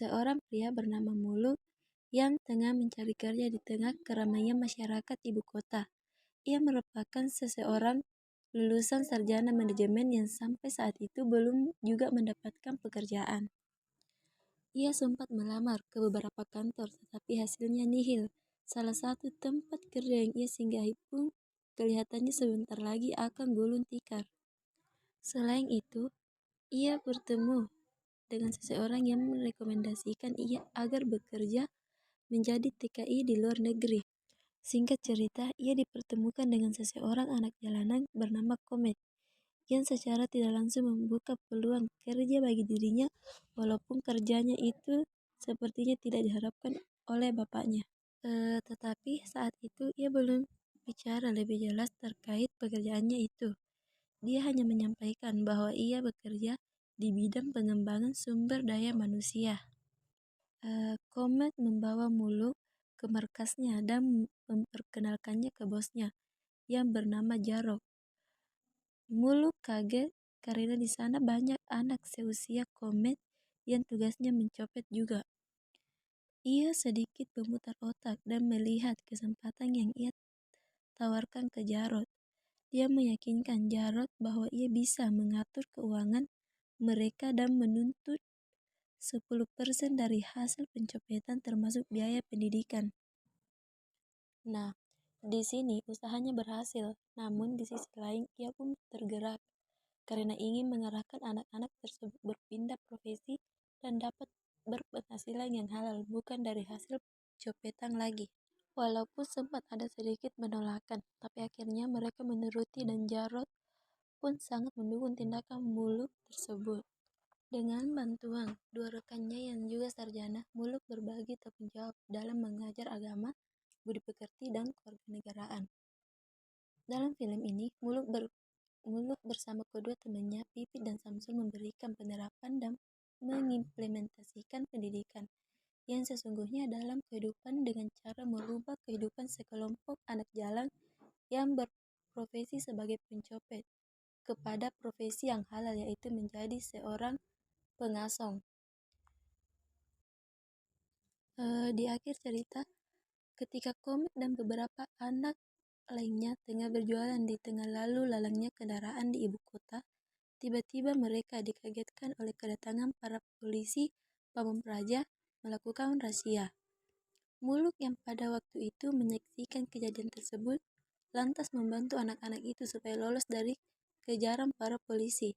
seseorang pria bernama Muluk yang tengah mencari kerja di tengah keramaian masyarakat ibu kota. Ia merupakan seseorang lulusan sarjana manajemen yang sampai saat itu belum juga mendapatkan pekerjaan. Ia sempat melamar ke beberapa kantor, tetapi hasilnya nihil. Salah satu tempat kerja yang ia singgahi pun kelihatannya sebentar lagi akan gulung tikar. Selain itu, ia bertemu dengan seseorang yang merekomendasikan ia agar bekerja menjadi TKI di luar negeri. Singkat cerita, ia dipertemukan dengan seseorang anak jalanan bernama Komet, yang secara tidak langsung membuka peluang kerja bagi dirinya, walaupun kerjanya itu sepertinya tidak diharapkan oleh bapaknya. Tetapi saat itu ia belum bicara lebih jelas terkait pekerjaannya itu. Dia hanya menyampaikan bahwa ia bekerja di bidang pengembangan sumber daya manusia. Komet membawa Muluk ke markasnya dan memperkenalkannya ke bosnya yang bernama Jarok. Muluk kaget karena di sana banyak anak seusia Komet yang tugasnya mencopet juga. Ia sedikit memutar otak dan melihat kesempatan yang ia tawarkan ke Jarod. Dia meyakinkan Jarod bahwa ia bisa mengatur keuangan mereka dan menuntut 10% dari hasil pencopetan termasuk biaya pendidikan. Nah, di sini usahanya berhasil, namun di sisi lain ia pun tergerak karena ingin mengarahkan anak-anak tersebut berpindah profesi dan dapat berpenghasilan yang halal, bukan dari hasil copetan lagi. Walaupun sempat ada sedikit penolakan, tapi akhirnya mereka menuruti dan Jarod pun sangat mendukung tindakan Muluk tersebut. Dengan bantuan dua rekannya yang juga sarjana, Muluk berbagi tanggung jawab dalam mengajar agama, budi pekerti, dan kewarganegaraan. Dalam film ini, Muluk bersama kedua temannya, Pipit dan Samsul, memberikan penerapan dan mengimplementasikan pendidikan yang sesungguhnya dalam kehidupan dengan cara merubah kehidupan sekelompok anak jalan yang berprofesi sebagai pencopet kepada profesi yang halal, yaitu menjadi seorang pengasong. Di akhir cerita, ketika Komet dan beberapa anak lainnya tengah berjualan di tengah lalu lalangnya kendaraan di ibu kota, tiba-tiba mereka dikagetkan oleh kedatangan para polisi Pamung Praja melakukan razia. Muluk yang pada waktu itu menyaksikan kejadian tersebut lantas membantu anak-anak itu supaya lolos dari kejaran para polisi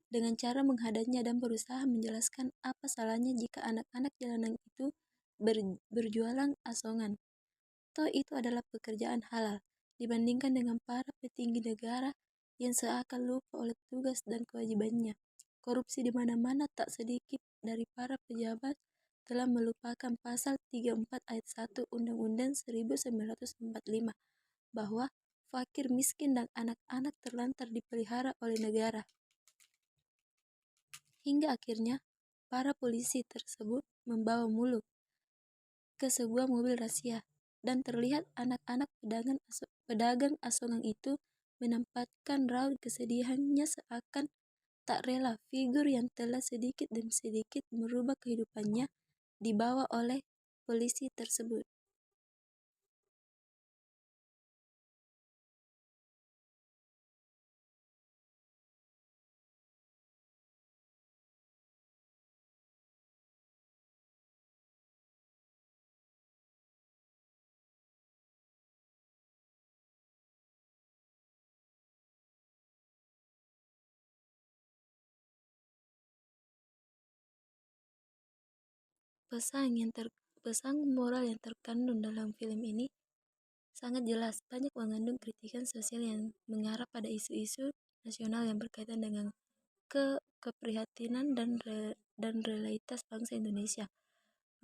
dengan cara menghadangnya dan berusaha menjelaskan apa salahnya jika anak-anak jalanan itu berjualan asongan. Toh itu adalah pekerjaan halal dibandingkan dengan para petinggi negara yang seakan lupa oleh tugas dan kewajibannya. Korupsi di mana-mana, tak sedikit dari para pejabat telah melupakan pasal 34 ayat 1 Undang-Undang 1945 bahwa fakir, miskin, dan anak-anak terlantar dipelihara oleh negara. Hingga akhirnya para polisi tersebut membawa Muluk ke sebuah mobil razia dan terlihat anak-anak pedagang asongan itu menampakkan raut kesedihannya seakan tak rela figur yang telah sedikit demi sedikit merubah kehidupannya dibawa oleh polisi tersebut. Pesan moral yang terkandung dalam film ini sangat jelas, banyak mengandung kritikan sosial yang mengarah pada isu-isu nasional yang berkaitan dengan keprihatinan dan realitas bangsa Indonesia.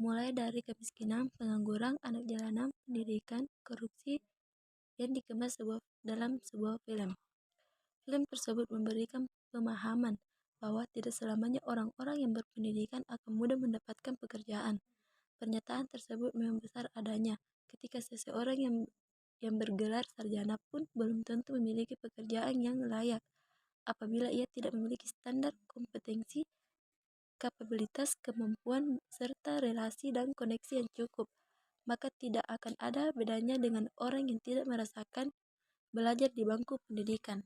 Mulai dari kemiskinan, pengangguran, anak jalanan, pendidikan, korupsi yang dikemas dalam sebuah film. Film tersebut memberikan pemahaman bahwa tidak selamanya orang-orang yang berpendidikan akan mudah mendapatkan pekerjaan. Pernyataan tersebut memang besar adanya ketika seseorang yang bergelar sarjana pun belum tentu memiliki pekerjaan yang layak apabila ia tidak memiliki standar kompetensi kapabilitas, kemampuan, serta relasi dan koneksi yang cukup, maka tidak akan ada bedanya dengan orang yang tidak merasakan belajar di bangku pendidikan.